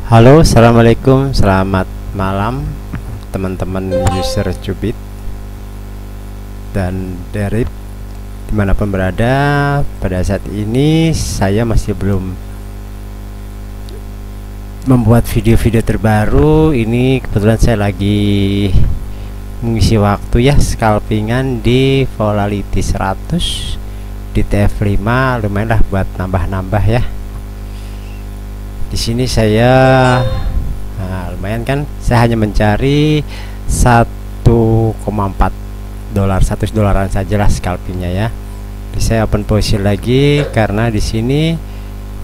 Halo, assalamualaikum, selamat malam teman-teman user Cubit dan dari dimanapun berada. Pada saat ini saya masih belum membuat video-video terbaru. Ini kebetulan saya lagi mengisi waktu ya, scalpingan di volatility 100 di TF5, lumayan lah buat nambah-nambah ya. Di sini saya lumayan kan, saya hanya mencari 1,4 dolar, 100 dolaran saja lah scalpingnya ya. Jadi saya open position lagi karena di sini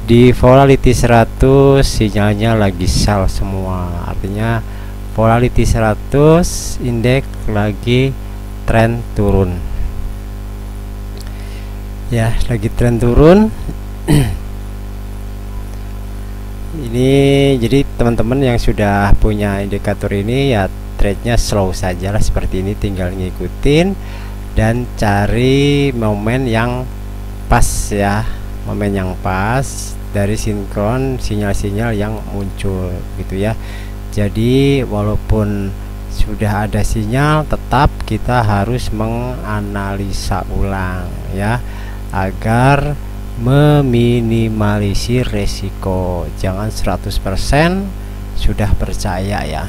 di volatility 100 sinyalnya lagi sell semua, artinya volatility 100 indeks lagi tren turun ya, lagi tren turun. Ini jadi teman-teman yang sudah punya indikator ini ya, trade-nya slow saja lah seperti ini, tinggal ngikutin dan cari momen yang pas ya, momen yang pas dari sinkron sinyal-sinyal yang muncul gitu ya. Jadi walaupun sudah ada sinyal, tetap kita harus menganalisa ulang ya, agar meminimalisir resiko. Jangan 100% sudah percaya ya.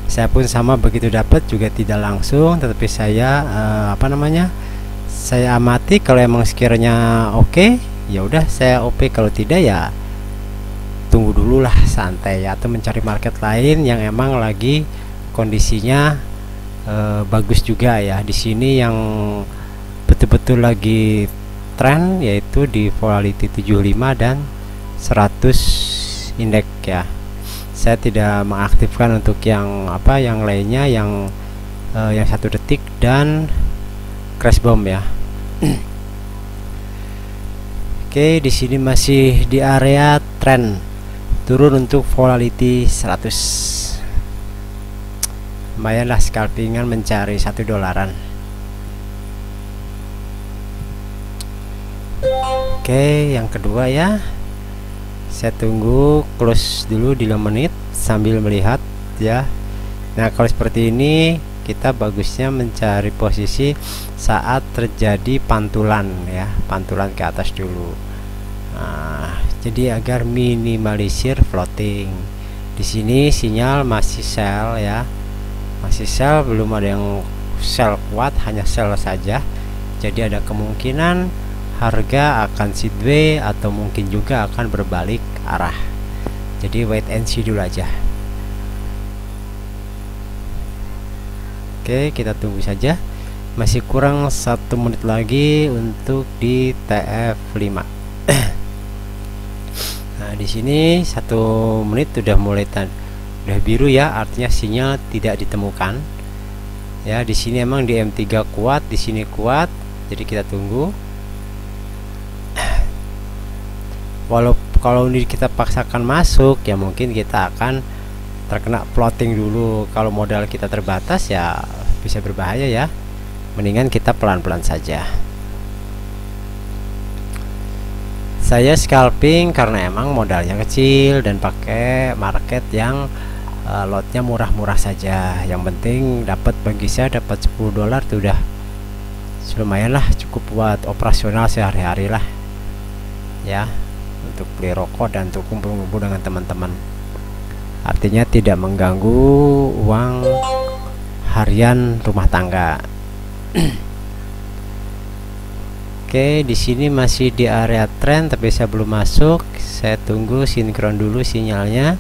Saya pun sama, begitu dapat juga tidak langsung, tetapi saya saya amati. Kalau emang sekiranya oke, ya udah saya OP, kalau tidak ya tunggu dulu lah, santai ya, atau mencari market lain yang emang lagi kondisinya bagus juga ya. Di sini yang betul-betul lagi tren yaitu di volatility 75 dan 100 indeks ya. Saya tidak mengaktifkan untuk yang yang lainnya, yang 1 detik dan crash bomb ya. Oke, di sini masih di area tren turun untuk volatility 100. Lumayan lah scalpingan mencari 1 dolaran. Oke, yang kedua ya, saya tunggu close dulu di 5 menit sambil melihat ya. Nah, kalau seperti ini kita bagusnya mencari posisi saat terjadi pantulan ya, pantulan ke atas dulu. Nah, jadi agar minimalisir floating. Di sini sinyal masih sell ya, masih sell, belum ada yang sell kuat, hanya sell saja. Jadi ada kemungkinan harga akan sideways atau mungkin juga akan berbalik arah. Jadi wait and see dulu aja. Oke, kita tunggu saja. Masih kurang 1 menit lagi untuk di TF5. Nah, di sini 1 menit sudah mulai udah biru ya, artinya sinyal tidak ditemukan. Ya, di sini emang di M3 kuat, di sini kuat. Jadi kita tunggu. Kalau ini kita paksakan masuk ya, mungkin kita akan terkena plotting dulu. Kalau modal kita terbatas ya bisa berbahaya ya, mendingan kita pelan-pelan saja. Saya scalping karena emang modalnya kecil dan pakai market yang lotnya murah-murah saja. Yang penting dapat, bagi saya dapat 10 dolar tuh udah lumayan lah, cukup buat operasional sehari-hari lah ya, untuk beli rokok dan untuk kumpul-kumpul dengan teman-teman. Artinya tidak mengganggu uang harian rumah tangga. Oke, di sini masih di area tren tapi saya belum masuk. Saya tunggu sinkron dulu sinyalnya.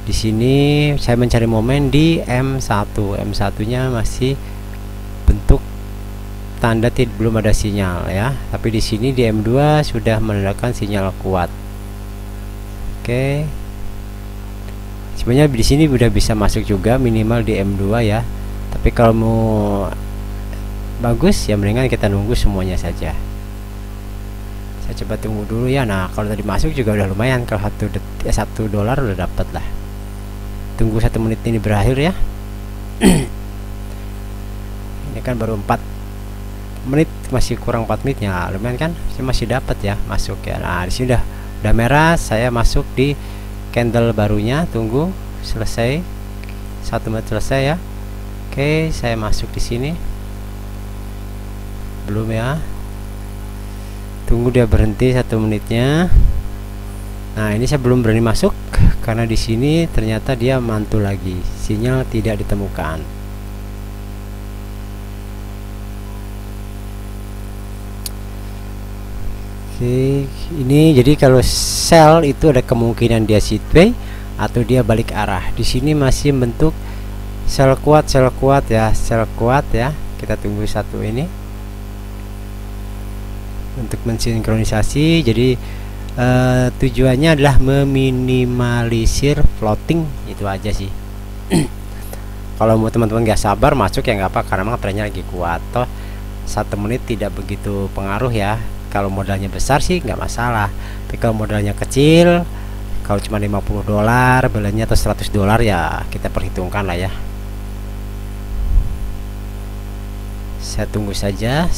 Di sini saya mencari momen di M1. M1-nya masih bentuk tanda belum ada sinyal ya, tapi di sini di M2 sudah menandakan sinyal kuat. Oke, sebenarnya di sini udah bisa masuk juga minimal di M2 ya, tapi kalau mau bagus ya mendingan kita nunggu semuanya saja. Saya coba tunggu dulu ya. Nah, kalau tadi masuk juga udah lumayan, kalau 1 dolar udah dapat lah. Tunggu 1 menit ini berakhir ya. Ini kan baru 4 menit, masih kurang 4 menit ya, lumayan kan, masih dapat ya masuk ya. Nah, di sini udah merah, saya masuk di candle barunya. Tunggu selesai, 1 menit selesai ya. Oke, saya masuk di sini. Belum ya, tunggu dia berhenti 1 menitnya. Nah, ini saya belum berani masuk karena di sini ternyata dia mantul lagi, sinyal tidak ditemukan. Oke, ini jadi kalau sell itu ada kemungkinan dia sideway atau dia balik arah. Di sini masih bentuk sell kuat ya, sell kuat ya. Kita tunggu satu ini untuk mensinkronisasi. Jadi tujuannya adalah meminimalisir floating, itu aja sih. Kalau mau teman-teman nggak sabar masuk ya nggak apa, karena memang trennya lagi kuat. Toh 1 menit tidak begitu pengaruh ya. Kalau modalnya besar sih nggak masalah, tapi kalau modalnya kecil, kalau cuma $50 belanja atau $100 ya kita perhitungkan lah ya. Saya tunggu saja.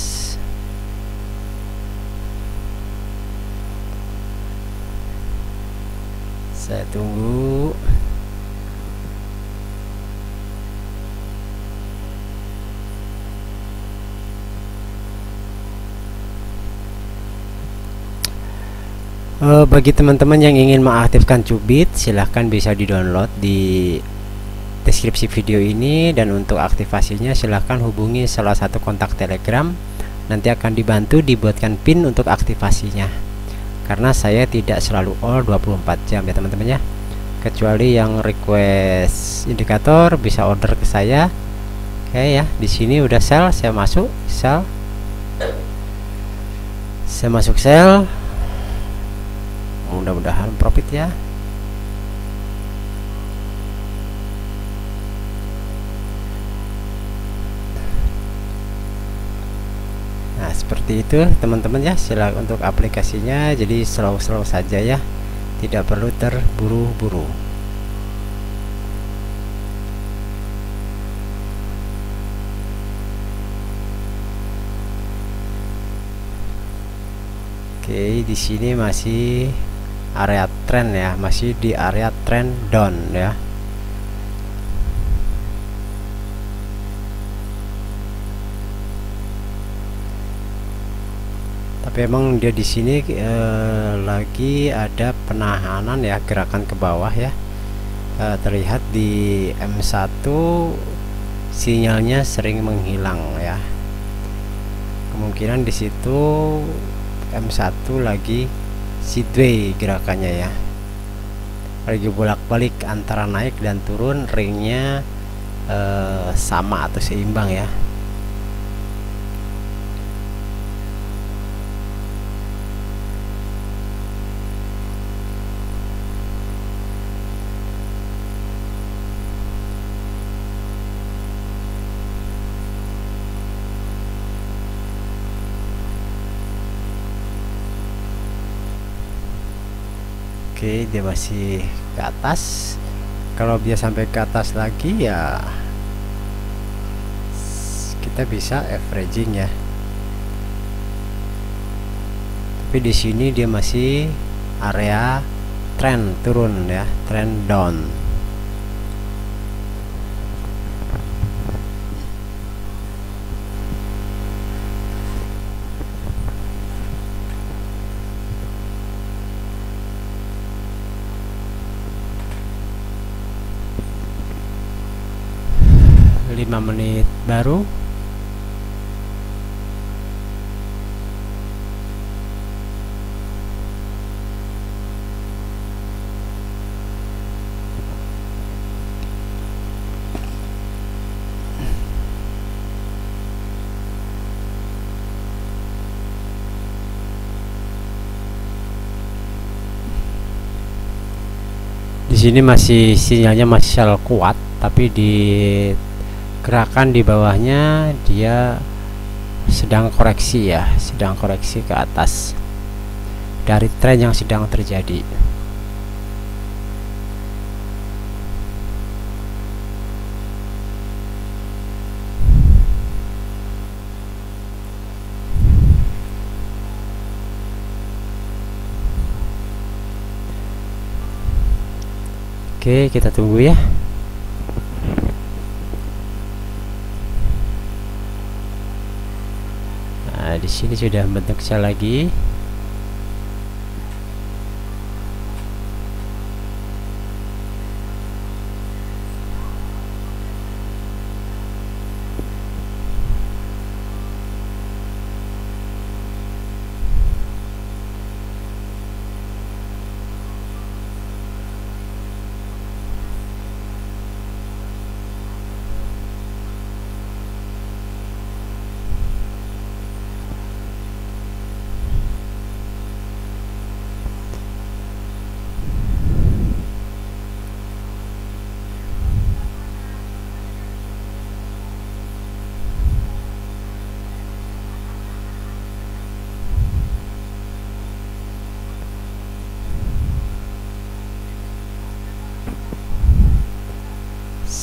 Saya tunggu. Bagi teman-teman yang ingin mengaktifkan Cubit, silahkan bisa di-download di deskripsi video ini. Dan untuk aktivasinya silahkan hubungi salah satu kontak Telegram. Nanti akan dibantu dibuatkan PIN untuk aktivasinya, karena saya tidak selalu all 24 jam ya teman-teman ya. Kecuali yang request indikator bisa order ke saya. Oke ya, di sini udah sell, saya masuk sell. Saya masuk sell. Mudah-mudahan profit ya. Nah, seperti itu teman-teman ya. Silakan untuk aplikasinya, jadi slow-slow saja ya, tidak perlu terburu-buru. Oke, di sini masih area trend ya, masih di area trend down ya. Tapi emang dia di sini lagi ada penahanan ya, gerakan ke bawah ya. Terlihat di M1 sinyalnya sering menghilang ya. Kemungkinan di situ M1 lagi sideway gerakannya ya, lagi bolak-balik antara naik dan turun, ringnya sama atau seimbang ya. Oke, dia masih ke atas. Kalau dia sampai ke atas lagi ya kita bisa averaging ya. Tapi di sini dia masih area trend turun ya, trend down. Lima menit baru. Di sini masih sinyalnya masih kuat, tapi di gerakan di bawahnya dia sedang koreksi ya, sedang koreksi ke atas dari tren yang sedang terjadi. Oke, kita tunggu ya. Nah, di sini sudah membentuk sel lagi.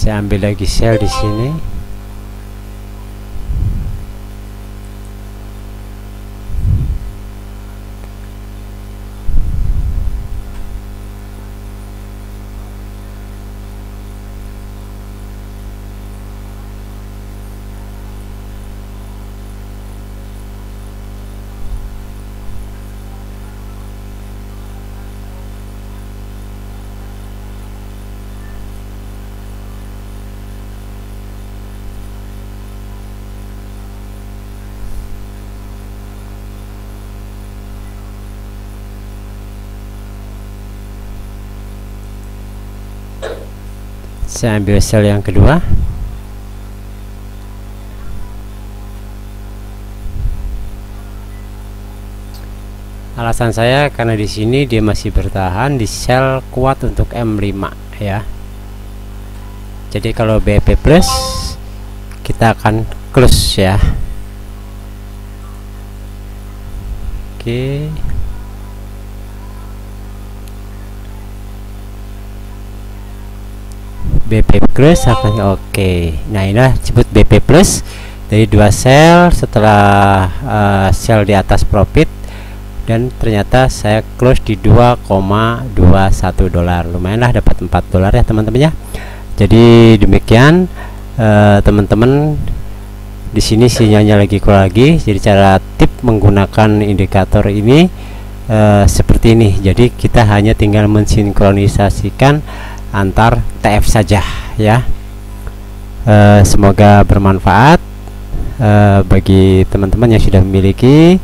Saya ambil lagi sel di sini. Saya ambil sel yang kedua. Alasan saya karena di sini dia masih bertahan di sel kuat untuk M5 ya. Jadi kalau BP plus kita akan close ya. Oke. BP plus akan oke. Nah, inilah disebut BP plus dari dua sel setelah sel di atas profit, dan ternyata saya close di 2,21 dolar. Lumayanlah dapat 4 dolar ya teman-teman ya. Jadi demikian teman-teman, di sini sinyalnya lagi kurang lagi. Jadi cara tip menggunakan indikator ini seperti ini. Jadi kita hanya tinggal mensinkronisasikan antar TF saja ya. Semoga bermanfaat bagi teman-teman yang sudah memiliki,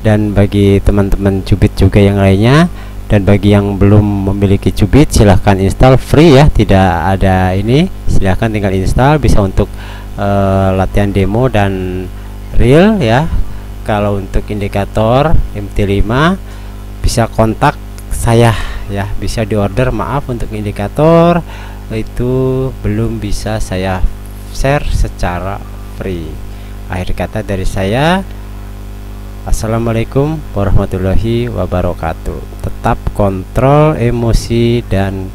dan bagi teman-teman cubit juga yang lainnya. Dan bagi yang belum memiliki cubit, silahkan install free ya, tidak ada ini, silahkan tinggal install, bisa untuk latihan demo dan real ya. Kalau untuk indikator MT5 bisa kontak saya ya, bisa diorder. Maaf, untuk indikator itu belum bisa saya share secara free. Akhir kata dari saya, assalamualaikum warahmatullahi wabarakatuh. Tetap kontrol emosi dan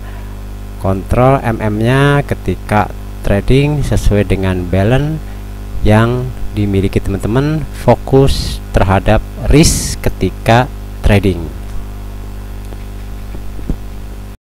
kontrol MM-nya ketika trading sesuai dengan balance yang dimiliki teman-teman. Fokus terhadap risk ketika trading.